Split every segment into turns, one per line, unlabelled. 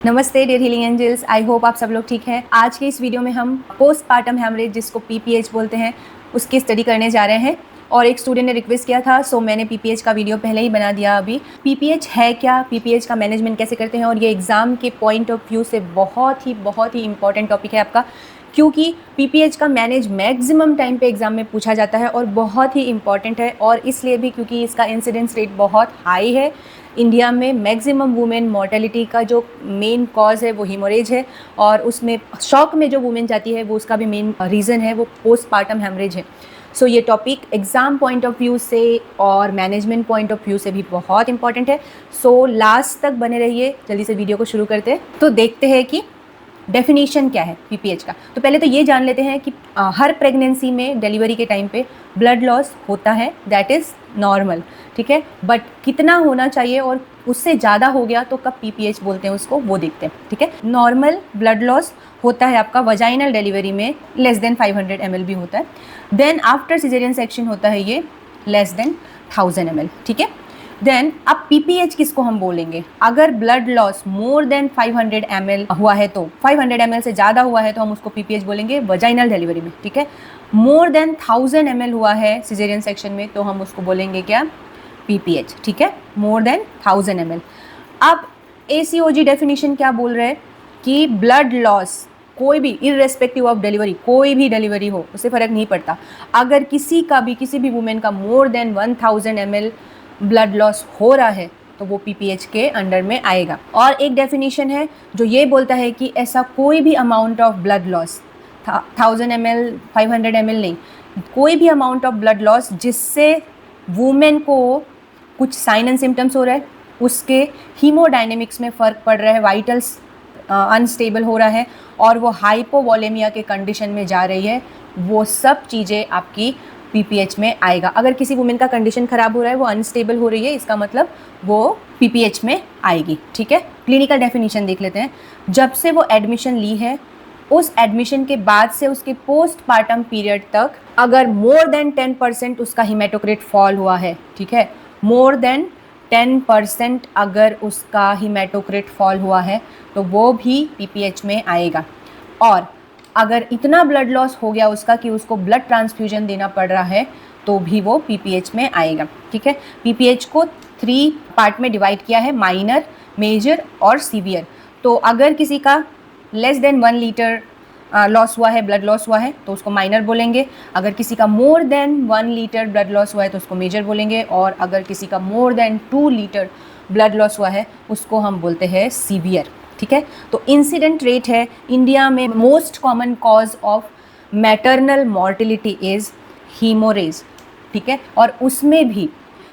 नमस्ते dear healing angels, I hope आप सब लोग ठीक हैं। आज के इस वीडियो में हम पोस्टपार्टम हेमरेज, जिसको पीपीएच बोलते हैं, उसकी स्टडी करने जा रहे हैं। और एक स्टूडेंट ने रिक्वेस्ट किया था, सो मैंने पीपीएच का वीडियो पहले ही बना दिया। अभी पीपीएच है क्या, पीपीएच का मैनेजमेंट कैसे करते हैं, और ये एग्ज़ाम के पॉइंट ऑफ व्यू से बहुत ही इंपॉर्टेंट टॉपिक है आपका, क्योंकि पीपीएच का मैनेज मैक्सिमम टाइम पे एग्ज़ाम में पूछा जाता है और बहुत ही इंपॉर्टेंट है। और इसलिए भी क्योंकि इसका इंसिडेंस रेट बहुत हाई है। इंडिया में मैक्सिमम वुमेन मॉर्टेलिटी का जो मेन कॉज है वो हीमोरेज है, और उसमें शॉक में जो वुमेन जाती है वो उसका भी मेन रीज़न है वो पोस्टपार्टम हेमरेज है। सो ये topic exam point of view से और मैनेजमेंट पॉइंट ऑफ व्यू से भी बहुत इंपॉर्टेंट है। सो लास्ट तक बने रहिए। जल्दी से वीडियो को शुरू करते हैं, तो देखते हैं कि डेफिनेशन क्या है पीपीएच का। तो पहले तो ये जान लेते हैं कि हर प्रेगनेंसी में डिलीवरी के टाइम पे ब्लड लॉस होता है, दैट इज़ नॉर्मल, ठीक है। बट कितना होना चाहिए और उससे ज़्यादा हो गया तो कब पीपीएच बोलते हैं उसको, वो देखते हैं, ठीक है। नॉर्मल ब्लड लॉस होता है आपका वजाइनल डिलीवरी में लेस देन 500 ml भी होता है। देन आफ्टर सिजेरियन सेक्शन होता है ये लेस देन 1000 ml, ठीक है। देन अब पीपीएच किसको हम बोलेंगे, अगर blood loss more than 500 ml हुआ है, तो 500 ml से ज़्यादा हुआ है तो हम उसको पीपीएच बोलेंगे वजाइनल डिलीवरी में, ठीक है। मोर देन 1000 ml हुआ है सिजेरियन सेक्शन में तो हम उसको बोलेंगे क्या, पीपीएच, ठीक है। More than 1000 ml। अब एसीओजी डेफिनेशन क्या बोल रहे हैं कि ब्लड लॉस कोई भी इररेस्पेक्टिव ऑफ डिलीवरी, कोई भी डिलीवरी हो उससे फ़र्क नहीं पड़ता, अगर किसी भी वुमेन का more than 1000 ml blood loss हो रहा है तो वो पीपीएच के अंडर में आएगा। और एक डेफिनेशन है जो ये बोलता है कि ऐसा कोई भी amount of blood loss, 1000 ml 500 ml नहीं, कोई भी अमाउंट ऑफ ब्लड लॉस जिससे वुमेन को कुछ साइन एंड सिम्टम्स हो रहा है, उसके हीमोडायनेमिक्स में फ़र्क पड़ रहा है, वाइटल्स अनस्टेबल हो रहा है और वो हाइपोवोलेमिया के कंडीशन में जा रही है, वो सब चीज़ें आपकी पीपीएच में आएगा। अगर किसी वुमेन का कंडीशन ख़राब हो रहा है, वो अनस्टेबल हो रही है, इसका मतलब वो पीपीएच में आएगी, ठीक है। क्लिनिकल डेफिनेशन देख लेते हैं। जब से वो एडमिशन ली है, उस एडमिशन के बाद से उसके पोस्टपार्टम पीरियड तक अगर मोर देन 10% उसका हीमेटोक्रिट फॉल हुआ है, ठीक है, मोर देन 10% अगर उसका हीमेटोक्रिट फॉल हुआ है तो वो भी पीपीएच में आएगा। और अगर इतना ब्लड लॉस हो गया उसका कि उसको ब्लड ट्रांसफ्यूजन देना पड़ रहा है तो भी वो पीपीएच में आएगा, ठीक है। पीपीएच को 3 पार्ट में डिवाइड किया है, माइनर, मेजर और सीवियर। तो अगर किसी का लेस देन 1 लीटर लॉस हुआ है, ब्लड लॉस हुआ है, तो उसको माइनर बोलेंगे। अगर किसी का more than 1 litre blood loss हुआ है तो उसको मेजर बोलेंगे। और अगर किसी का more than 2 litre blood loss हुआ है उसको हम बोलते हैं सीवियर, ठीक है। तो इंसिडेंट रेट है इंडिया में, most common cause of maternal mortality is haemorrhage, ठीक है। और उसमें भी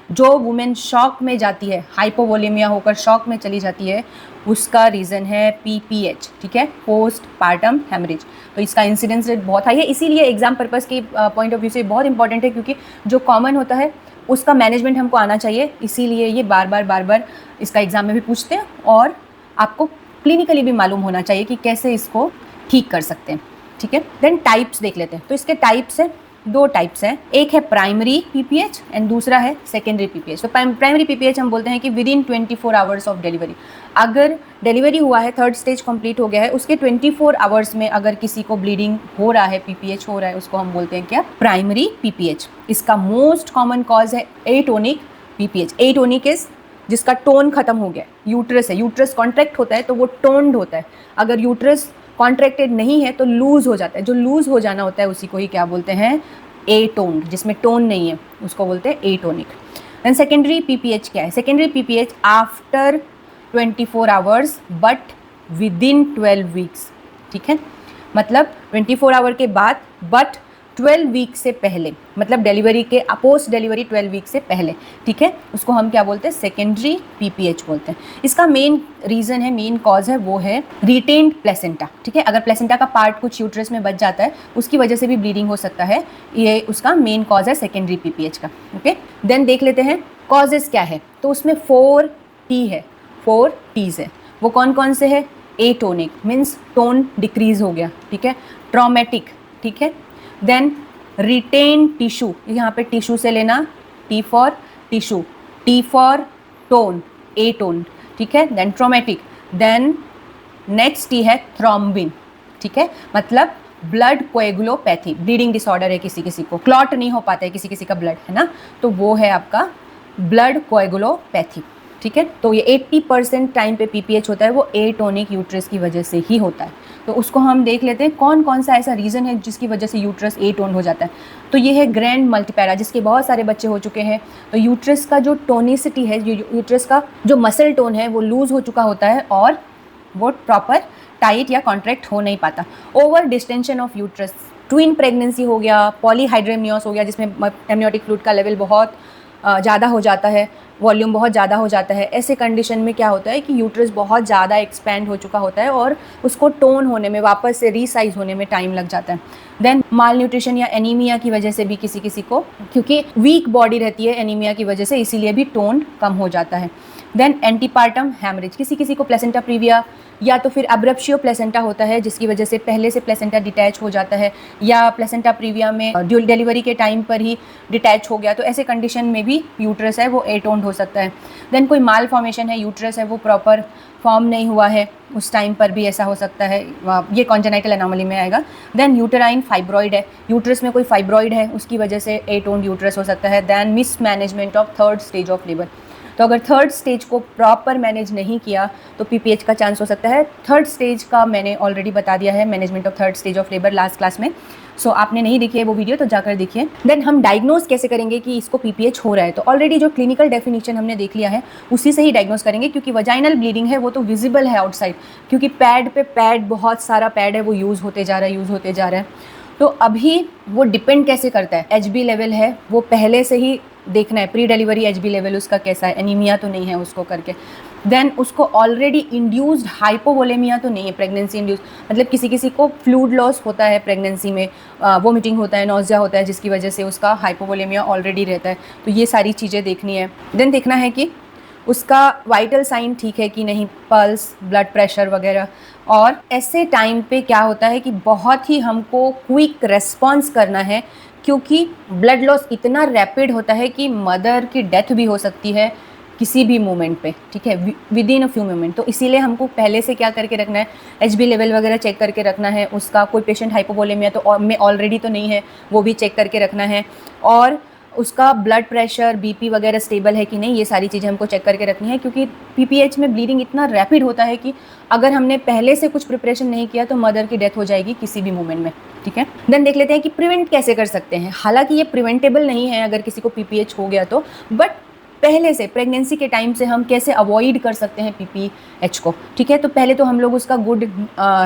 जो वुमेन शॉक में जाती है, हाइपोवोलेमिया होकर शॉक में चली जाती है, उसका रीज़न है पीपीएच, ठीक है, पोस्टपार्टम हेमरेज। तो इसका इंसिडेंस रेट बहुत हाई है, इसीलिए एग्जाम पर्पस के पॉइंट ऑफ व्यू से बहुत इंपॉर्टेंट है, क्योंकि जो कॉमन होता है उसका मैनेजमेंट हमको आना चाहिए। इसीलिए ये बार बार इसका एग्ज़ाम में भी पूछते हैं और आपको क्लिनिकली भी मालूम होना चाहिए कि कैसे इसको ठीक कर सकते हैं, ठीक है। देन टाइप्स देख लेते हैं। तो इसके टाइप्स हैं, 2 टाइप्स हैं, एक है प्राइमरी पीपीएच एंड दूसरा है सेकेंडरी पीपीएच। तो प्राइमरी पीपीएच हम बोलते हैं कि with in 24 hours of delivery, अगर डिलीवरी हुआ है, 3rd स्टेज कंप्लीट हो गया है, उसके 24 आवर्स में अगर किसी को ब्लीडिंग हो रहा है, पीपीएच हो रहा है, उसको हम बोलते हैं क्या, प्राइमरी पीपीएच। इसका मोस्ट कॉमन कॉज है एटोनिक पीपीएच। एटोनिक इज जिसका टोन खत्म हो गया, यूट्रस है, यूट्रस कॉन्ट्रैक्ट होता है तो वो टोन्ड होता है, अगर यूट्रस कॉन्ट्रैक्टेड नहीं है तो लूज हो जाता है, जो लूज हो जाना होता है उसी को ही क्या बोलते हैं, एटोन्ड, जिसमें टोन नहीं है उसको बोलते हैं एटोनिक। देन सेकेंडरी पीपीएच क्या है, secondary PPH after 24 hours but with in 12 weeks, ठीक है। मतलब 24 आवर के बाद बट 12 वीक से पहले, मतलब डिलीवरी के पोस्ट डिलीवरी 12 वीक से पहले, ठीक है, उसको हम क्या बोलते हैं, सेकेंडरी पीपीएच बोलते हैं। इसका मेन रीज़न है, मेन कॉज है, वो है रिटेन्ड प्लेसेंटा, ठीक है। अगर प्लेसेंटा का पार्ट कुछ यूट्रस में बच जाता है उसकी वजह से भी ब्लीडिंग हो सकता है, ये उसका मेन कॉज है सेकेंडरी पीपीएच का, ओके। देन देख लेते हैं कॉजेज़ क्या है। तो उसमें 4 T है, 4 T's है। वो कौन कौन से है, एटोनिक मीन्स टोन डिक्रीज हो गया, ठीक है, ट्रॉमेटिक, ठीक है, देन रिटेन टिश्यू, यहाँ पे टिश्यू से लेना, T for tissue, T for tone, A tone, ठीक है, then traumatic, then next T है थ्रोम्बिन, ठीक है, मतलब ब्लड कोएगुलोपैथी, ब्लीडिंग डिसऑर्डर है किसी किसी को, क्लॉट नहीं हो पाता है किसी किसी का ब्लड, है ना, तो वो है आपका ब्लड कोएगुलोपैथी, ठीक है। तो ये 80% टाइम पे पीपीएच होता है वो एटोनिक यूट्रस की वजह से ही होता है। तो उसको हम देख लेते हैं कौन कौन सा ऐसा रीज़न है जिसकी वजह से यूट्रस एटोन हो जाता है। तो ये है ग्रैंड मल्टीपैरा, जिसके बहुत सारे बच्चे हो चुके हैं। तो यूट्रस का जो टोनिसिटी है, यूट्रस का जो मसल टोन है वो लूज़ हो चुका होता है और वो प्रॉपर टाइट या कॉन्ट्रैक्ट हो नहीं पाता। Over distension of uterus, twin pregnancy हो गया, पॉलीहाइड्रेमियोस हो गया जिसमें एमनियोटिक फ्लूइड का लेवल बहुत ज़्यादा हो जाता है, वॉल्यूम बहुत ज़्यादा हो जाता है। ऐसे कंडीशन में क्या होता है कि यूट्रस बहुत ज़्यादा एक्सपैंड हो चुका होता है और उसको टोन होने में, वापस से रीसाइज होने में टाइम लग जाता है। देन माल न्यूट्रिशन या एनीमिया की वजह से भी किसी किसी को, क्योंकि वीक बॉडी रहती है एनीमिया की वजह से, इसीलिए भी टोन कम हो जाता है। देन एंटीपार्टम हैमरेज, किसी किसी को प्लेसेंटा प्रीविया या तो फिर अब्रप्शियो प्लेसेंटा होता है जिसकी वजह से पहले से प्लेसेंटा डिटैच हो जाता है, या प्लेसेंटा प्रीविया में ड्यूल डिलीवरी के टाइम पर ही डिटैच हो गया, तो ऐसे कंडीशन में भी यूट्रस है वो एटोन्ड हो सकता है। देन कोई माल फॉर्मेशन है, यूट्रस है वो प्रॉपर फॉर्म नहीं हुआ है, उस टाइम पर भी ऐसा हो सकता है, ये कॉन्जेनाइटल एनोमली में आएगा। देन यूटेराइन फाइब्रॉइड है, यूट्रस में कोई फाइब्रॉइड है उसकी वजह से एटोन्ड यूट्रस हो सकता है। Then mismanagement of third stage of labour, तो अगर थर्ड स्टेज को प्रॉपर मैनेज नहीं किया तो पीपीएच का चांस हो सकता है। थर्ड स्टेज का मैंने ऑलरेडी बता दिया है, management of third stage of labour, last class में। सो आपने नहीं देखी है वो वीडियो तो जाकर देखिए। देन हम डायग्नोज कैसे करेंगे कि इसको पीपीएच हो रहा है, तो ऑलरेडी जो क्लिनिकल डेफिनेशन हमने देख लिया है उसी से ही डायग्नोज करेंगे, क्योंकि वजाइनल ब्लीडिंग है वो तो विजिबल है आउटसाइड, क्योंकि पैड पे पैड, बहुत सारा पैड है वो यूज़ होते जा रहा है। तो अभी वो डिपेंड कैसे करता है, एचबी लेवल है वो पहले से ही देखना है, प्री डिलीवरी एचबी लेवल उसका कैसा है, एनीमिया तो नहीं है उसको करके। देन उसको ऑलरेडी इंड्यूस्ड हाइपोवोलेमिया तो नहीं है, प्रेगनेंसी इंड्यूस, मतलब किसी किसी को फ्लूइड लॉस होता है प्रेगनेंसी में, वोमिटिंग होता है, नोजिया होता है, जिसकी वजह से उसका हाइपोवोलेमिया ऑलरेडी रहता है। तो ये सारी चीज़ें देखनी है। देन देखना है कि उसका वाइटल साइन ठीक है कि नहीं, पल्स, ब्लड प्रेशर वगैरह। और ऐसे टाइम पे क्या होता है कि बहुत ही हमको क्विक रेस्पॉन्स करना है, क्योंकि ब्लड लॉस इतना रैपिड होता है कि मदर की डेथ भी हो सकती है किसी भी मोमेंट पे, ठीक है, with in a few moment. तो इसीलिए हमको पहले से क्या करके रखना है, एचबी लेवल वगैरह चेक करके रखना है उसका। कोई पेशेंट हाइपोवोलेमिया तो में ऑलरेडी तो नहीं है, वो भी चेक करके रखना है। और उसका ब्लड प्रेशर, बीपी वगैरह स्टेबल है कि नहीं, ये सारी चीज़ें हमको चेक करके रखनी है, क्योंकि पीपीएच में ब्लीडिंग इतना रैपिड होता है कि अगर हमने पहले से कुछ प्रिपरेशन नहीं किया तो मदर की डेथ हो जाएगी किसी भी मोमेंट में, ठीक है। देन देख लेते हैं कि प्रिवेंट कैसे कर सकते हैं। हालांकि ये प्रिवेंटेबल नहीं है अगर किसी को पीपीएच हो गया तो, बट पहले से प्रेगनेंसी के टाइम से हम कैसे अवॉइड कर सकते हैं पीपीएच को, ठीक है। तो पहले तो हम लोग उसका गुड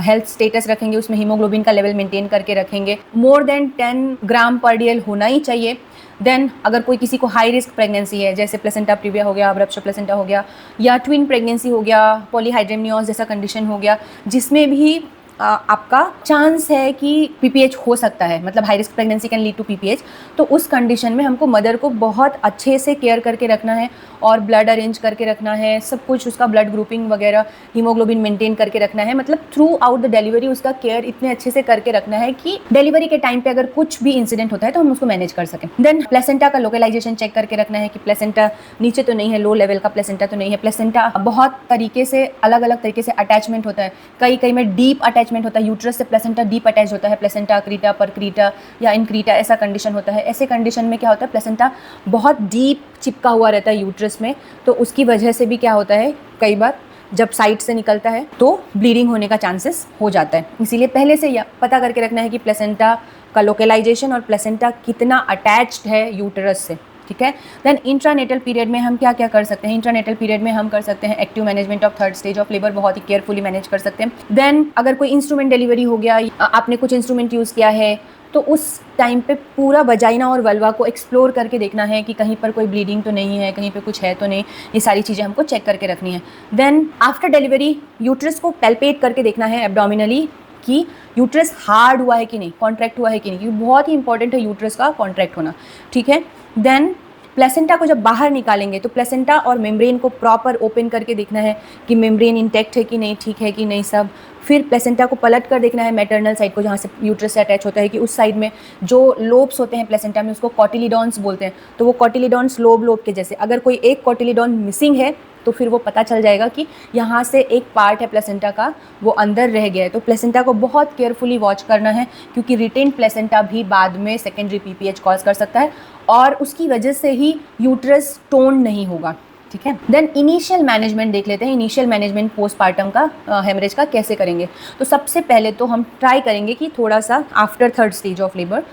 हेल्थ स्टेटस रखेंगे, उसमें हीमोग्लोबिन का लेवल मेंटेन करके रखेंगे, मोर देन 10 ग्राम पर डीएल होना ही चाहिए। देन अगर कोई किसी को हाई रिस्क प्रेगनेंसी है, जैसे प्लेसेंटा प्रीविया हो गया, अब्रप्शो प्लेसेंटा हो गया, या ट्विन प्रेगनेंसी हो गया, पॉलीहाइड्रेमियोस जैसा कंडीशन हो गया, जिसमें भी आपका चांस है कि पीपीएच हो सकता है, मतलब high risk pregnancy can lead to PPH, तो उस कंडीशन में हमको मदर को बहुत अच्छे से केयर करके रखना है और ब्लड अरेंज करके रखना है, सब कुछ उसका ब्लड ग्रुपिंग वगैरह, हीमोग्लोबिन मेंटेन करके रखना है, मतलब थ्रू आउट द डिलीवरी उसका केयर इतने अच्छे से करके रखना है कि डिलीवरी के टाइम पे अगर कुछ भी इंसिडेंट होता है तो हम उसको मैनेज कर सकें। देन प्लेसेंटा का लोकलाइजेशन चेक करके रखना है कि प्लेसेंटा नीचे तो नहीं है, लो लेवल का प्लेसेंटा तो नहीं है। प्लेसेंटा बहुत तरीके से, अलग अलग तरीके से अटैचमेंट होता है, कई में डीप अटैचमेंट होता है, यूट्रस से प्लेसेंटा डीप अटैच होता है, प्लेसेंटा क्रीटा पर क्रीटा या इनक्रीटा, ऐसा कंडीशन होता है। ऐसे कंडीशन में क्या होता है, प्लेसेंटा बहुत डीप चिपका हुआ रहता है यूट्रस में, तो उसकी वजह से भी क्या होता है, कई बार जब साइड से निकलता है तो ब्लीडिंग होने का चांसेस हो जाता है। इसीलिए पहले से यह पता करके रखना है कि प्लेसेंटा का लोकलाइजेशन और प्लेसेंटा कितना अटैच्ड है यूट्रस से, ठीक है। देन इंट्रानेटल पीरियड में हम क्या क्या कर सकते हैं, इंट्रानेटल पीरियड में हम कर सकते हैं active management of third stage of labour, बहुत ही केयरफुली मैनेज कर सकते हैं। देन अगर कोई इंस्ट्रूमेंट डिलीवरी हो गया, आपने कुछ इंस्ट्रूमेंट यूज़ किया है, तो उस टाइम पे पूरा वजाइना और वल्वा को एक्सप्लोर करके देखना है कि कहीं पर कोई ब्लीडिंग तो नहीं है, कहीं पे कुछ है तो नहीं, ये सारी चीज़ें हमको चेक करके रखनी है। देन आफ्टर डिलीवरी यूट्रस को पैल्पेट करके देखना है एब्डोमिनली कि यूट्रस हार्ड हुआ है कि नहीं, कॉन्ट्रैक्ट हुआ है कि नहीं, क्योंकि बहुत ही इंपॉर्टेंट है यूट्रस का कॉन्ट्रैक्ट होना, ठीक है। देन प्लेसेंटा को जब बाहर निकालेंगे तो प्लेसेंटा और मेम्ब्रेन को प्रॉपर ओपन करके देखना है कि मेम्ब्रेन इंटैक्ट है कि नहीं, ठीक है कि नहीं सब। फिर प्लेसेंटा को पलट कर देखना है मैटरनल साइड को, जहाँ से यूट्रस से अटैच होता है, कि उस साइड में जो लोब्स होते हैं प्लेसेंटा में उसको कॉटिलीडॉन्स बोलते हैं, तो वो कॉटिलीडॉन्स लोब के जैसे, अगर कोई एक कॉटिलीडॉन मिसिंग है तो फिर वो पता चल जाएगा कि यहाँ से एक पार्ट है प्लेसेंटा का वो अंदर रह गया है। तो प्लेसेंटा को बहुत केयरफुली वॉच करना है, क्योंकि रिटेन प्लेसेंटा भी बाद में सेकेंडरी PPH कॉज कर सकता है और उसकी वजह से ही यूट्रस टोन नहीं होगा। ठीक है, देन इनिशियल मैनेजमेंट देख लेते हैं। इनिशियल मैनेजमेंट पोस्टपार्टम का हेमरेज का कैसे करेंगे। तो सबसे पहले तो हम ट्राई करेंगे कि थोड़ा सा after 3rd stage of labour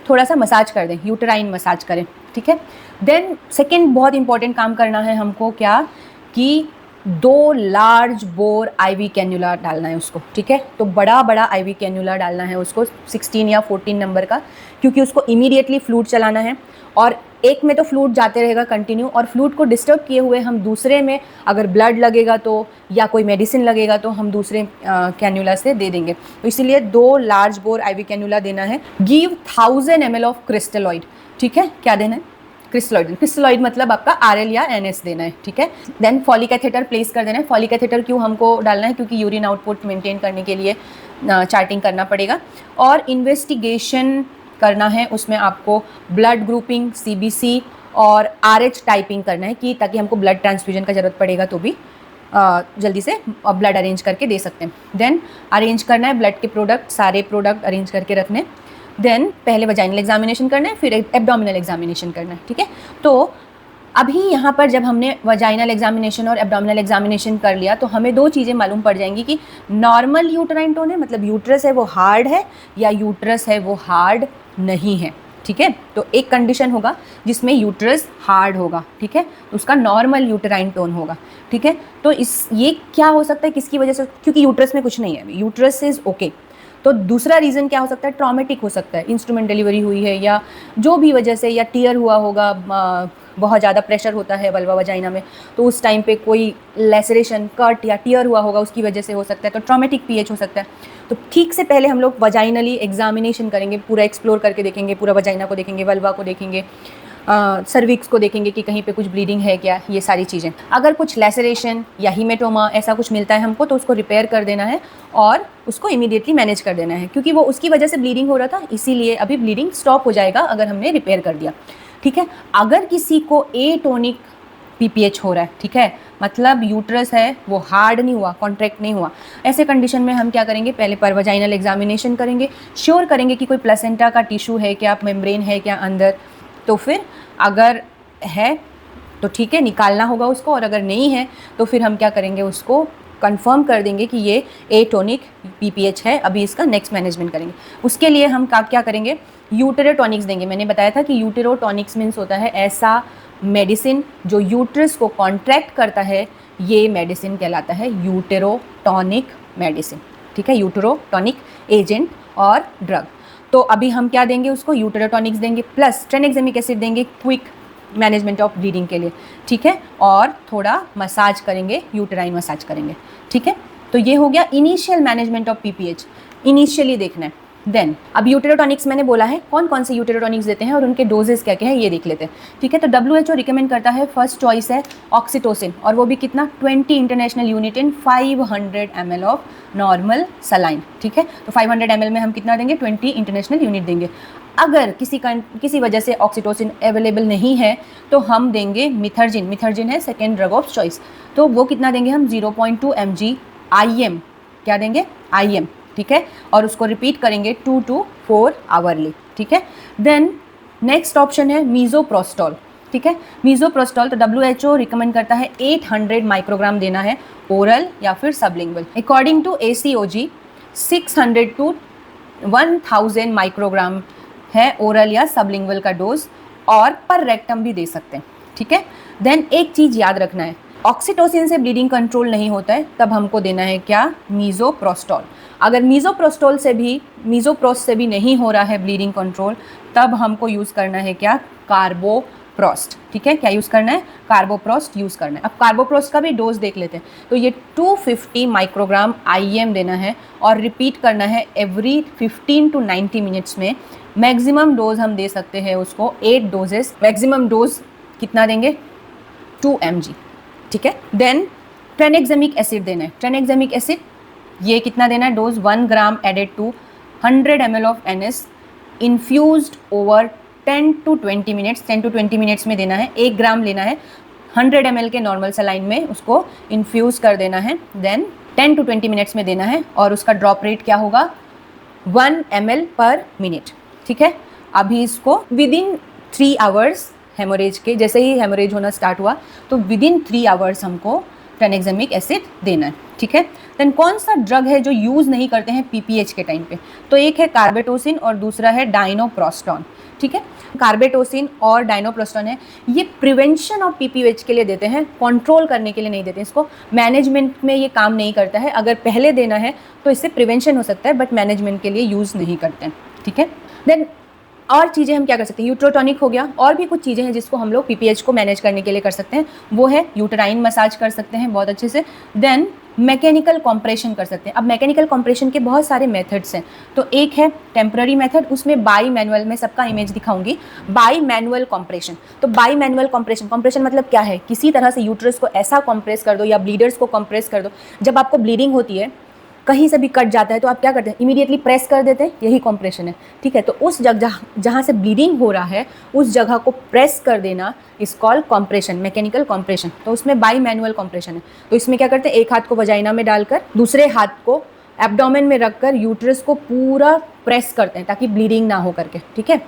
थोड़ा सा मसाज कर दें, यूटेराइन मसाज करें। ठीक है, देन सेकेंड बहुत इंपॉर्टेंट काम करना है हमको, क्या कि 2 लार्ज बोर IV कैन्यूला डालना है उसको। ठीक है, तो बड़ा बड़ा IV कैन्यूला डालना है उसको 16 या 14 नंबर का, क्योंकि उसको इमीडिएटली फ्लूइड चलाना है और एक में तो फ्लूइड जाते रहेगा कंटिन्यू, और फ्लूइड को डिस्टर्ब किए हुए हम दूसरे में अगर ब्लड लगेगा तो या कोई मेडिसिन लगेगा तो हम दूसरे कैन्यूला से दे देंगे। तो इसीलिए 2 लार्ज बोर IV कैन्यूला देना है। Give 1000 ml of crystalloid. ठीक है, क्या देना है, क्रिस्टलॉइड मतलब आपका RL या NS देना है। ठीक है, देन फॉलिक कैथेटर प्लेस कर देना है। फॉलिक कैथेटर क्यों हमको डालना है, क्योंकि यूरिन आउटपुट मेंटेन करने के लिए चार्टिंग करना पड़ेगा। और इन्वेस्टिगेशन करना है, उसमें आपको ब्लड ग्रुपिंग, CBC और RH टाइपिंग करना है, कि ताकि हमको ब्लड ट्रांसफ्यूजन का ज़रूरत पड़ेगा तो भी जल्दी से ब्लड अरेंज करके दे सकते हैं। देन अरेंज करना है ब्लड के प्रोडक्ट, सारे प्रोडक्ट अरेंज करके रखने। देन पहले वजाइनल एग्जामिनेशन करना है, फिर एब्डोमिनल एग्जामिनेशन करना है। ठीक है, तो अभी यहाँ पर जब हमने वजाइनल एग्जामिनेशन और एब्डोमिनल एग्जामिनेशन कर लिया तो हमें 2 चीज़ें मालूम पड़ जाएंगी कि नॉर्मल यूटेराइन टोन है, मतलब यूट्रस है वो हार्ड है, या यूट्रस है वो हार्ड नहीं है। ठीक है, तो एक कंडीशन होगा जिसमें यूट्रस हार्ड होगा। ठीक है, तो उसका नॉर्मल यूटेराइन टोन होगा। ठीक है, तो ये क्या हो सकता है, किसकी वजह से, क्योंकि यूट्रस में कुछ नहीं है, यूट्रस इज़ ओके। तो दूसरा रीज़न क्या हो सकता है, ट्रॉमेटिक हो सकता है, इंस्ट्रूमेंट डिलीवरी हुई है या जो भी वजह से, या टीयर हुआ होगा, बहुत ज़्यादा प्रेशर होता है वल्वा वजाइना में, तो उस टाइम पे कोई लेसरेशन, कट या टीयर हुआ होगा, उसकी वजह से हो सकता है। तो ट्रॉमेटिक PH हो सकता है। तो ठीक से पहले हम लोग वजाइनली एग्जामिनेशन करेंगे, पूरा एक्सप्लोर करके देखेंगे, पूरा वजाइना को देखेंगे, वल्वा को देखेंगे, सर्विक्स को देखेंगे कि कहीं पे कुछ ब्लीडिंग है क्या, ये सारी चीज़ें। अगर कुछ लेसरेशन या हीमेटोमा ऐसा कुछ मिलता है हमको तो उसको रिपेयर कर देना है और उसको इमीडिएटली मैनेज कर देना है, क्योंकि वो उसकी वजह से ब्लीडिंग हो रहा था, इसीलिए अभी ब्लीडिंग स्टॉप हो जाएगा अगर हमने रिपेयर कर दिया। ठीक है, अगर किसी को एटोनिक PPH हो रहा है, ठीक है, मतलब यूट्रस है वो हार्ड नहीं हुआ, कॉन्ट्रैक्ट नहीं हुआ, ऐसे कंडीशन में हम क्या करेंगे, पहले परवजाइनल एग्जामिनेशन करेंगे, श्योर करेंगे कि कोई प्लेसेंटा का टिश्यू है क्या, मेम्ब्रेन है क्या अंदर। तो फिर अगर है तो ठीक है, निकालना होगा उसको, और अगर नहीं है तो फिर हम क्या करेंगे, उसको कंफर्म कर देंगे कि ये एटोनिक PPH है। अभी इसका नेक्स्ट मैनेजमेंट करेंगे। उसके लिए हम क्या करेंगे, यूटेरोटॉनिक्स देंगे। मैंने बताया था कि यूटेरोटॉनिक्स मीन्स होता है ऐसा मेडिसिन जो यूट्रस को कॉन्ट्रैक्ट करता है, ये मेडिसिन कहलाता है यूटेरोटॉनिक मेडिसिन। ठीक है, यूटेरोटॉनिक एजेंट और ड्रग। तो अभी हम क्या देंगे उसको, यूटेरोटॉनिक्स देंगे प्लस ट्रेनेक्सेमिक एसिड देंगे क्विक मैनेजमेंट ऑफ ब्लीडिंग के लिए। ठीक है, और थोड़ा मसाज करेंगे, यूटेराइन मसाज करेंगे। ठीक है, तो ये हो गया initial management of PPH, initially देखना है। देन अब यूटेरोटॉनिक्स मैंने बोला है, कौन कौन से यूटेरोटॉनिक्स देते हैं और उनके डोजेस क्या क्या है ये देख लेते हैं। ठीक है, तो WHO रिकमेंड करता है, फर्स्ट चॉइस है ऑक्सीटोसिन, और वो भी कितना, 20 international unit in 500 ml of normal saline. ठीक है, तो 500 ml में हम कितना देंगे, 20 इंटरनेशनल यूनिट देंगे। अगर किसी वजह से ऑक्सीटोसिन अवेलेबल नहीं है तो हम देंगे मिथर्जिन। मिथर्जिन है सेकेंड ड्रग ऑफ चॉइस, तो वो कितना देंगे हम, 0.2 mg IM, क्या देंगे, IM। ठीक है, और उसको रिपीट करेंगे 2 to 4 आवरली। ठीक है, देन नेक्स्ट ऑप्शन है मीजोप्रोस्टॉल। ठीक है, मीजोप्रोस्टॉल तो WHO रिकमेंड करता है 800 माइक्रोग्राम देना है, ओरल या फिर sublingual. According to ACOG 600 to 1000 microgram है ओरल या सबलिंगुअल का डोज, और पर रेक्टम भी दे सकते हैं। ठीक है, देन एक चीज़ याद रखना है, ऑक्सीटोसिन से ब्लीडिंग कंट्रोल नहीं होता है तब हमको देना है क्या, मीजोप्रोस्टॉल। अगर मीजोप्रोस्ट से भी नहीं हो रहा है ब्लीडिंग कंट्रोल, तब हमको यूज़ करना है क्या, कार्बोप्रोस्ट। ठीक है, क्या यूज़ करना है, कार्बोप्रोस्ट यूज़ करना है। अब कार्बोप्रोस्ट का भी डोज देख लेते हैं, तो ये 250 माइक्रोग्राम IM देना है और रिपीट करना है एवरी 15 to 90 मिनट्स में। मैक्सिमम डोज हम दे सकते हैं उसको 8 डोजेस, मैक्सिमम डोज कितना देंगे, 2 mg। ठीक है, देन ट्रेनेक्सेमिक एसिड देना है। ट्रेनेक्सेमिक एसिड ये कितना देना है, dose 1 gram added to 100 ml of NS infused over 10 to 20 minutes. 10 to 20 minutes में देना है, 1 ग्राम लेना है, 100 ml के नॉर्मल सलाइन में उसको इन्फ्यूज़ कर देना है। देन 10 to 20 मिनट्स में देना है और उसका ड्रॉप रेट क्या होगा 1 ml पर मिनट। ठीक है, अभी इसको विदिन 3 आवर्स हेमोरेज के, जैसे ही हेमोरेज होना स्टार्ट हुआ तो विदिन 3 आवर्स हमको ट्राइनेक्सामिक एसिड देना है। ठीक है, देन कौन सा ड्रग है जो यूज़ नहीं करते हैं पीपीएच के टाइम पे? तो एक है कार्बेटोसिन और दूसरा है डाइनोप्रोस्टॉन। ठीक है, कार्बेटोसिन और डाइनोप्रोस्टॉन है, ये प्रिवेंशन ऑफ पीपीएच के लिए देते हैं, कंट्रोल करने के लिए नहीं देते। इसको मैनेजमेंट में ये काम नहीं करता है। अगर पहले देना है तो इससे प्रिवेंशन हो सकता है, बट मैनेजमेंट के लिए यूज़ नहीं करते हैं। ठीक है, देन और चीज़ें हम क्या कर सकते हैं, यूट्रोटॉनिक हो गया, और भी कुछ चीज़ें हैं जिसको हम लोग पीपीएच को मैनेज करने के लिए कर सकते हैं। वो है यूटेराइन मसाज कर सकते हैं बहुत अच्छे से। देन मैकेनिकल कॉम्प्रेशन कर सकते हैं। अब मैकेनिकल कॉम्प्रेशन के बहुत सारे मेथड्स हैं। तो एक है टेम्पररी मेथड, उसमें बाई मैनुअल, में सबका इमेज दिखाऊंगी। बाई मैनुअल कॉम्प्रेशन, तो बाई मैनुअल कॉम्प्रेशन मतलब क्या है, किसी तरह से यूट्रस को ऐसा कॉम्प्रेस कर दो या ब्लीडर्स को कॉम्प्रेस कर दो। जब आपको ब्लीडिंग होती है, कहीं से भी कट जाता है, तो आप क्या करते हैं, इमीडिएटली प्रेस कर देते हैं, यही कॉम्प्रेशन है। ठीक है, तो उस जगह जहाँ से ब्लीडिंग हो रहा है उस जगह को प्रेस कर देना इस कॉल्ड कॉम्प्रेशन, मैकेनिकल कॉम्प्रेशन। तो उसमें बाई मैनुअल कॉम्प्रेशन है। तो इसमें क्या करते हैं, एक हाथ को वजाइना में डालकर दूसरे हाथ को एब्डोमेन में रखकर यूट्रस को पूरा प्रेस करते हैं ताकि ब्लीडिंग ना हो करके। ठीक है,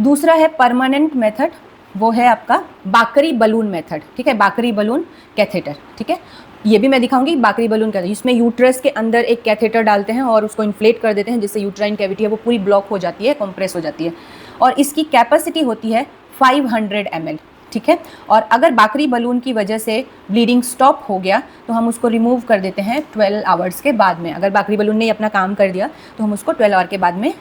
दूसरा है परमानेंट मेथड, वो है आपका बाकरी बलून मेथड। ठीक है, बाकरी बलून कैथेटर। ठीक है, ये भी मैं दिखाऊंगी बाकरी बलून कैथेटर। इसमें यूट्रस के अंदर एक कैथेटर डालते हैं और उसको इन्फ्लेट कर देते हैं, जिससे यूट्राइन कैविटी है वो पूरी ब्लॉक हो जाती है, कंप्रेस हो जाती है। और इसकी कैपेसिटी होती है 500 ml। ठीक है, और अगर बाकरी बलून की वजह से ब्लीडिंग स्टॉप हो गया तो हम उसको रिमूव कर देते हैं 12 आवर्स के बाद में। अगर बाकरी बलून ने अपना काम कर दिया तो हम उसको 12 आवर के बाद में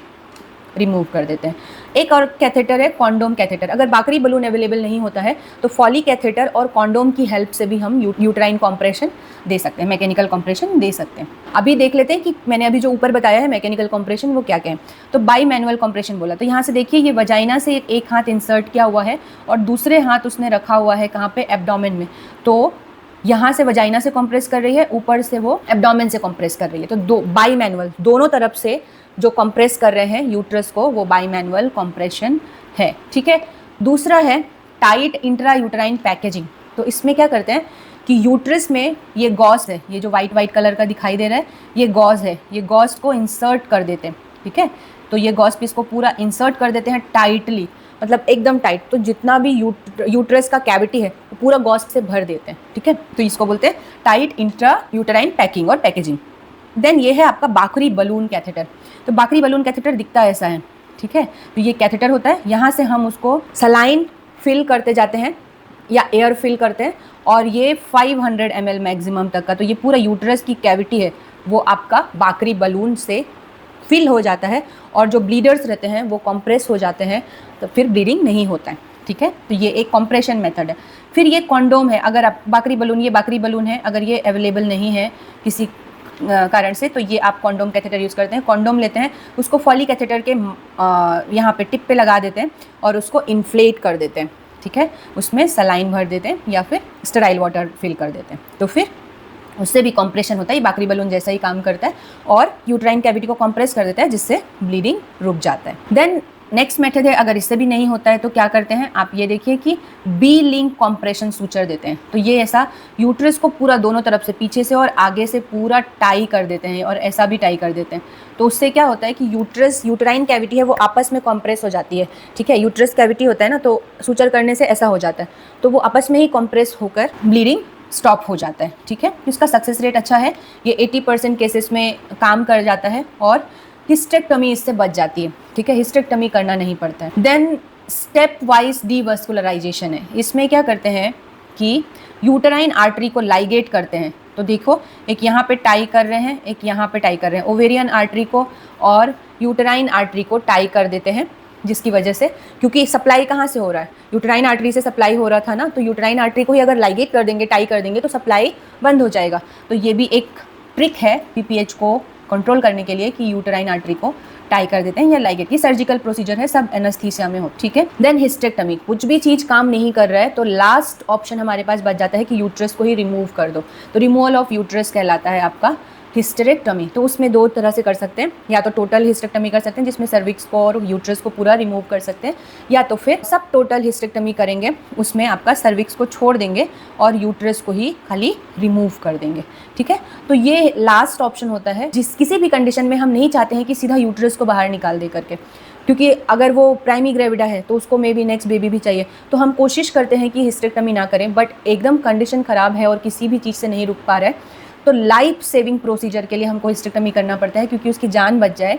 रिमूव कर देते हैं। एक और कैथेटर है कॉन्डोम कैथेटर। अगर बाकरी बलून अवेलेबल नहीं होता है तो फॉली कैथेटर और कॉन्डोम की हेल्प से भी हम यूट्राइन कॉम्प्रेशन दे सकते हैं, मैकेनिकल कॉम्प्रेशन दे सकते हैं। अभी देख लेते हैं कि मैंने अभी जो ऊपर बताया है मैकेनिकल कॉम्प्रेशन वो क्या क्या है। तो बाई मैनुअल कॉम्प्रेशन बोला, तो यहाँ से देखिए ये वजाइना से एक हाथ इंसर्ट किया हुआ है और दूसरे हाथ उसने रखा हुआ है कहाँ पे, एब्डोमेन में। तो यहाँ से वजाइना से कंप्रेस कर रही है, ऊपर से वो एब्डोमेन से कंप्रेस कर रही है। तो दो बाई मैनुअल, दोनों तरफ से जो कंप्रेस कर रहे हैं यूट्रस को, वो बाई मैनुअल कंप्रेशन है। ठीक है, दूसरा है टाइट इंट्रा यूट्राइन पैकेजिंग। तो इसमें क्या करते हैं कि यूट्रस में ये गॉज है, ये जो वाइट कलर का दिखाई दे रहा है ये गॉज है, ये गॉज को इंसर्ट कर देते हैं। ठीक है, तो ये गॉज पीस को पूरा इंसर्ट कर देते हैं टाइटली, मतलब एकदम टाइट। तो जितना भी यूट्रस का कैविटी है वो पूरा गॉज से भर देते हैं। ठीक है, तो इसको बोलते हैं टाइट इंट्रा यूट्राइन पैकिंग और पैकेजिंग। देन ये है आपका बाकरी बलून कैथेटर। तो बाकरी बलून कैथेटर दिखता ऐसा है। ठीक है, तो ये कैथेटर होता है, यहाँ से हम उसको सलाइन फिल करते जाते हैं या एयर फिल करते हैं, और ये 500 ml मैक्सिमम तक का। तो ये पूरा यूट्रस की कैविटी है वो आपका बाकरी बलून से फिल हो जाता है, और जो ब्लीडर्स रहते हैं वो कंप्रेस हो जाते हैं, तो फिर ब्लीडिंग नहीं होता है। ठीक है, तो ये एक कंप्रेशन मेथड है। फिर ये कॉन्डोम है। अगर आप बाकरी बलून, ये बाकरी बलून है, अगर ये अवेलेबल नहीं है किसी कारण से, तो ये आप कॉन्डोम कैथेटर यूज़ करते हैं। कॉन्डोम लेते हैं, उसको फॉली कैथेटर के यहाँ पे टिप पे लगा देते हैं और उसको इन्फ्लेट कर देते हैं। ठीक है, उसमें सलाइन भर देते हैं या फिर स्टेराइल वाटर फिल कर देते हैं, तो फिर उससे भी कंप्रेशन होता है। बाकरी बलून जैसा ही काम करता है और यूट्राइन कैविटी को कंप्रेस कर देता है, जिससे ब्लीडिंग रुक जाता है। देन नेक्स्ट मेथड है, अगर इससे भी नहीं होता है तो क्या करते हैं, आप ये देखिए कि बी लिंक कॉम्प्रेशन सूचर देते हैं। तो ये ऐसा यूट्रस को पूरा दोनों तरफ से, पीछे से और आगे से पूरा टाई कर देते हैं और ऐसा भी टाई कर देते हैं। तो उससे क्या होता है कि यूट्राइन कैविटी है वो आपस में कॉम्प्रेस हो जाती है। ठीक है, यूट्रस कैविटी होता है ना, तो सूचर करने से ऐसा हो जाता है, तो वो आपस में ही कॉम्प्रेस होकर ब्लीडिंग स्टॉप हो जाता है। ठीक है, इसका सक्सेस रेट अच्छा है, ये 80% केसेस में काम कर जाता है और हिस्टेक्टमी इससे बच जाती है। ठीक है, हिस्टेक्टमी करना नहीं पड़ता है। देन स्टेप वाइज डीवस्कुलराइजेशन है। इसमें क्या करते हैं कि यूटेराइन आर्टरी को लाइगेट करते हैं। तो देखो, एक यहाँ पे टाई कर रहे हैं, एक यहाँ पे टाई कर रहे हैं, ओवेरियन आर्टरी को और यूटेराइन आर्टरी को टाई कर देते हैं, जिसकी वजह से, क्योंकि सप्लाई कहाँ से हो रहा है, यूटेराइन आर्टरी से सप्लाई हो रहा था ना, तो यूटेराइन आर्टरी को ही अगर लाइगेट कर देंगे, टाई कर देंगे, तो सप्लाई बंद हो जाएगा। तो ये भी एक ट्रिक है पीपीएच को कंट्रोल करने के लिए कि यूटेराइन आर्टरी को टाई कर देते हैं या लाइगेट। ये सर्जिकल प्रोसीजर है, सब एनेस्थीसिया में हो। ठीक है, देन हिस्टेक्टमी। कुछ भी चीज़ काम नहीं कर रहा है तो लास्ट ऑप्शन हमारे पास बच जाता है कि यूट्रस को ही रिमूव कर दो। तो रिमूवल ऑफ यूट्रस कहलाता है आपका हिस्टेरेक्टमी, तो उसमें 2 तरह से कर सकते हैं, या तो टोटल हिस्टेरेक्टमी कर सकते हैं जिसमें सर्विक्स को और यूट्रस को पूरा रिमूव कर सकते हैं, या तो फिर सब टोटल हिस्टेरेक्टमी करेंगे, उसमें आपका सर्विक्स को छोड़ देंगे और यूट्रस को ही खाली रिमूव कर देंगे। ठीक है, तो ये लास्ट ऑप्शन होता है जिस किसी भी कंडीशन में हम नहीं चाहते हैं कि सीधा यूट्रस को बाहर निकाल दे करके, क्योंकि अगर वो प्राइमी ग्रेविडा है तो उसको मे बी नेक्स्ट बेबी भी चाहिए, तो हम कोशिश करते हैं कि हिस्टेरेक्टमी ना करें। बट एकदम कंडीशन ख़राब है और किसी भी चीज़ से नहीं रुक पा रहा है, तो लाइफ सेविंग प्रोसीजर के लिए हमको हिस्टेरेक्टमी करना पड़ता है, क्योंकि उसकी जान बच जाए।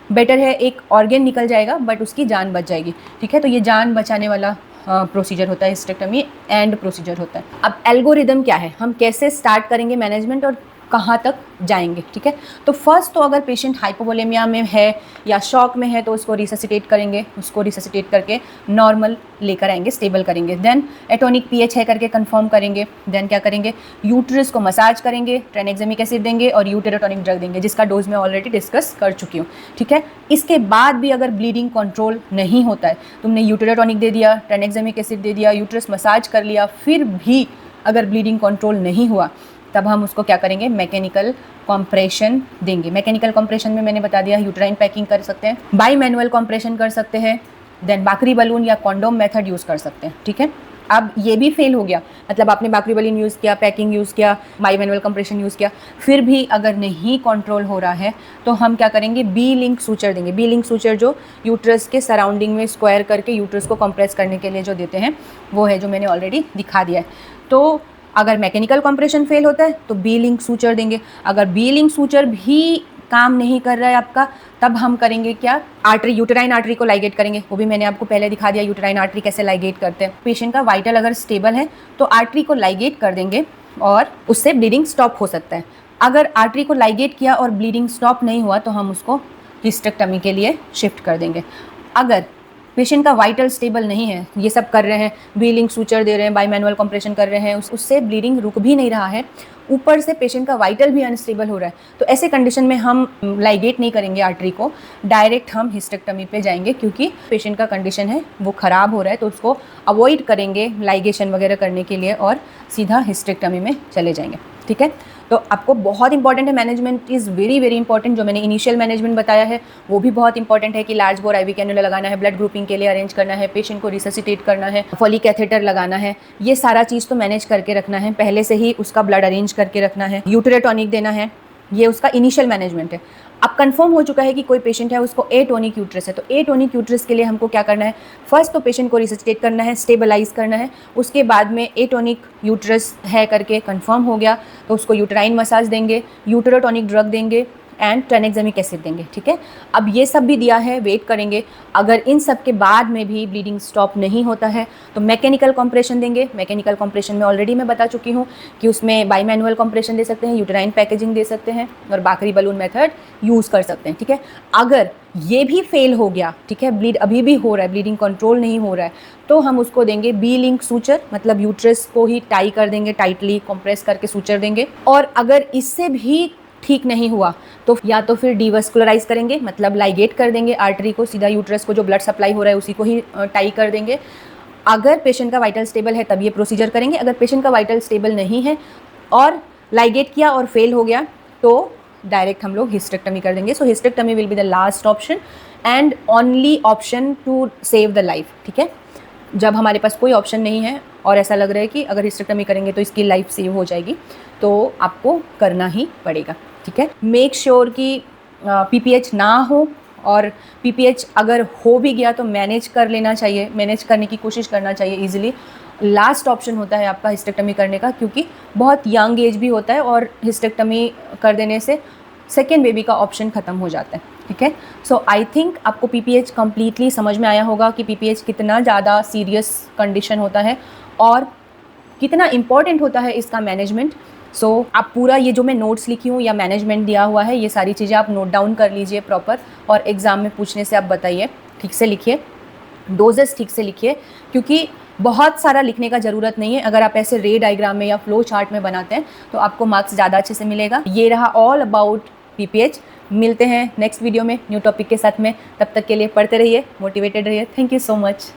बेटर है एक ऑर्गन निकल जाएगा बट उसकी जान बच जाएगी। ठीक है, तो ये जान बचाने वाला प्रोसीजर होता है, हिस्टेरेक्टमी एंड प्रोसीजर होता है। अब एल्गोरिदम क्या है, हम कैसे स्टार्ट करेंगे मैनेजमेंट और कहाँ तक जाएंगे। ठीक है, तो फर्स्ट तो अगर पेशेंट हाइपोवोलेमिया में है या शॉक में है तो उसको रिससिटेट करेंगे, उसको रिससिटेट करके नॉर्मल लेकर आएंगे, स्टेबल करेंगे। देन एटोनिक पीएच है करके कंफर्म करेंगे। देन क्या करेंगे, यूट्रस को मसाज करेंगे, ट्राइनेक्सेमिक एसिड देंगे और यूटेरोटॉनिक ड्रग देंगे, जिसका डोज मैं ऑलरेडी डिस्कस कर चुकी हूँ। ठीक है, इसके बाद भी अगर ब्लीडिंग कंट्रोल नहीं होता है, तुमने यूटेरोटॉनिक दे दिया, ट्राइनेक्सेमिक एसिड दे दिया, यूट्रस मसाज कर लिया, फिर भी अगर ब्लीडिंग कंट्रोल नहीं हुआ, तब हम उसको क्या करेंगे, मैकेनिकल कॉम्प्रेशन देंगे। मैकेनिकल कॉम्प्रेशन में मैंने बता दिया यूट्राइन पैकिंग कर सकते हैं, बाई मैनुअल कॉम्प्रेशन कर सकते हैं, देन बाकरी बलून या कॉन्डोम मेथड यूज़ कर सकते हैं। ठीक है, अब ये भी फेल हो गया, मतलब आपने बाकरी बलून यूज़ किया, पैकिंग यूज़ किया, बाई मैनुअल कॉम्प्रेशन यूज़ किया, फिर भी अगर नहीं कंट्रोल हो रहा है तो हम क्या करेंगे, बी लिंक सूचर देंगे। बी लिंक सूचर जो यूट्रस के सराउंडिंग में स्क्वायर करके यूट्रस को कंप्रेस करने के लिए जो देते हैं, वो है जो मैंने ऑलरेडी दिखा दिया है। तो अगर मैकेनिकल कॉम्प्रेशन फेल होता है तो बी लिंक सूचर देंगे। अगर बी लिंक सूचर भी काम नहीं कर रहा है आपका, तब हम करेंगे क्या, आर्टरी, यूटेराइन आर्टरी को लाइगेट करेंगे। वो भी मैंने आपको पहले दिखा दिया, यूटेराइन आर्टरी कैसे लाइगेट करते हैं। पेशेंट का वाइटल अगर स्टेबल है तो आर्टरी को लाइगेट कर देंगे और उससे ब्लीडिंग स्टॉप हो सकता है। अगर आर्टरी को लाइगेट किया और ब्लीडिंग स्टॉप नहीं हुआ तो हम उसको हिस्टेरेक्टमी के लिए शिफ्ट कर देंगे। अगर पेशेंट का वाइटल स्टेबल नहीं है, ये सब कर रहे हैं, ब्लीडिंग सूचर दे रहे हैं, बाई मैनुअल कॉम्प्रेशन कर रहे हैं, उससे ब्लीडिंग रुक भी नहीं रहा है, ऊपर से पेशेंट का वाइटल भी अनस्टेबल हो रहा है, तो ऐसे कंडीशन में हम लाइगेट नहीं करेंगे आर्टरी को, डायरेक्ट हम हिस्टेरेक्टमी पे जाएंगे, क्योंकि पेशेंट का कंडीशन है वो ख़राब हो रहा है, तो उसको अवॉइड करेंगे लाइगेशन वगैरह करने के लिए और सीधा हिस्टेरेक्टमी में चले जाएंगे। ठीक है, तो आपको बहुत इंपॉर्टेंट है, management is very very important. जो मैंने इनिशियल मैनेजमेंट बताया है वो भी बहुत इंपॉर्टेंट है कि लार्ज बोर आईवी कैन्युला लगाना है, ब्लड ग्रुपिंग के लिए अरेंज करना है, पेशेंट को रिससिटेट करना है, फॉलिक कैथेटर लगाना है, ये सारा चीज़ तो मैनेज करके रखना है, पहले से ही उसका ब्लड अरेंज करके रखना है, यूटेरोटॉनिक देना है, ये उसका इनिशियल मैनेजमेंट है। अब कंफर्म हो चुका है कि कोई पेशेंट है उसको एटोनिक यूट्रस है, तो एटोनिक यूट्रस के लिए हमको क्या करना है, फर्स्ट तो पेशेंट को रिससिटेट करना है, स्टेबलाइज करना है, उसके बाद में एटोनिक यूट्रस है करके कंफर्म हो गया तो उसको यूटेराइन मसाज देंगे, यूटेरोटॉनिक ड्रग देंगे एंड ट्राइनेक्सेमिक एसिड देंगे। ठीक है, अब ये सब भी दिया है, वेट करेंगे। अगर इन सब के बाद में भी ब्लीडिंग स्टॉप नहीं होता है तो मैकेनिकल कॉम्प्रेशन देंगे। मैकेनिकल कॉम्प्रेशन में ऑलरेडी मैं बता चुकी हूँ कि उसमें बाई मैनुअल कॉम्प्रेशन दे सकते हैं, यूटेराइन पैकेजिंग दे सकते हैं और बाकरी बलून मेथड यूज़ कर सकते हैं। ठीक है, अगर ये भी फेल हो गया, ठीक है, ब्लीड अभी भी हो रहा है, ब्लीडिंग कंट्रोल नहीं हो रहा है, तो हम उसको देंगे बी लिंक सूचर, मतलब यूट्रस को ही टाई कर देंगे, टाइटली कंप्रेस करके सूचर देंगे। और अगर इससे भी ठीक नहीं हुआ तो या तो फिर डिवस्कुलराइज करेंगे, मतलब लाइगेट कर देंगे आर्टरी को, सीधा यूट्रस को जो ब्लड सप्लाई हो रहा है उसी को ही टाई कर देंगे। अगर पेशेंट का वाइटल स्टेबल है तब ये प्रोसीजर करेंगे। अगर पेशेंट का वाइटल स्टेबल नहीं है और लाइगेट किया और फेल हो गया तो डायरेक्ट हम लोग हिस्टेरेक्टमी कर देंगे। So hysterectomy will be the last option and only option to save the life. ठीक है, जब हमारे पास कोई ऑप्शन नहीं है और ऐसा लग रहा है कि अगर हिस्टेरेक्टमी करेंगे तो इसकी लाइफ सेव हो जाएगी, तो आपको करना ही पड़ेगा। ठीक है, मेक श्योर कि पीपीएच ना हो, और पीपीएच अगर हो भी गया तो मैनेज कर लेना चाहिए, मैनेज करने की कोशिश करना चाहिए ईजिली। लास्ट ऑप्शन होता है आपका हिस्टेरेक्टमी करने का, क्योंकि बहुत यंग एज भी होता है और हिस्टेरेक्टमी कर देने से सेकेंड बेबी का ऑप्शन ख़त्म हो जाता है। ठीक है, सो आई थिंक आपको पीपीएच कम्प्लीटली समझ में आया होगा कि पीपीएच कितना ज़्यादा सीरियस कंडीशन होता है और कितना इम्पॉर्टेंट होता है इसका मैनेजमेंट। सो आप पूरा ये जो मैं नोट्स लिखी हूँ या मैनेजमेंट दिया हुआ है, ये सारी चीज़ें आप नोट डाउन कर लीजिए प्रॉपर, और एग्ज़ाम में पूछने से आप बताइए, ठीक से लिखिए, डोजेस ठीक से लिखिए, क्योंकि बहुत सारा लिखने का ज़रूरत नहीं है। अगर आप ऐसे रे डायग्राम में या फ्लो चार्ट में बनाते हैं तो आपको मार्क्स ज़्यादा अच्छे से मिलेगा। ये रहा ऑल अबाउट पीपीएच। मिलते हैं नेक्स्ट वीडियो में न्यू टॉपिक के साथ में, तब तक के लिए पढ़ते रहिए, मोटिवेटेड रहिए। Thank you so much.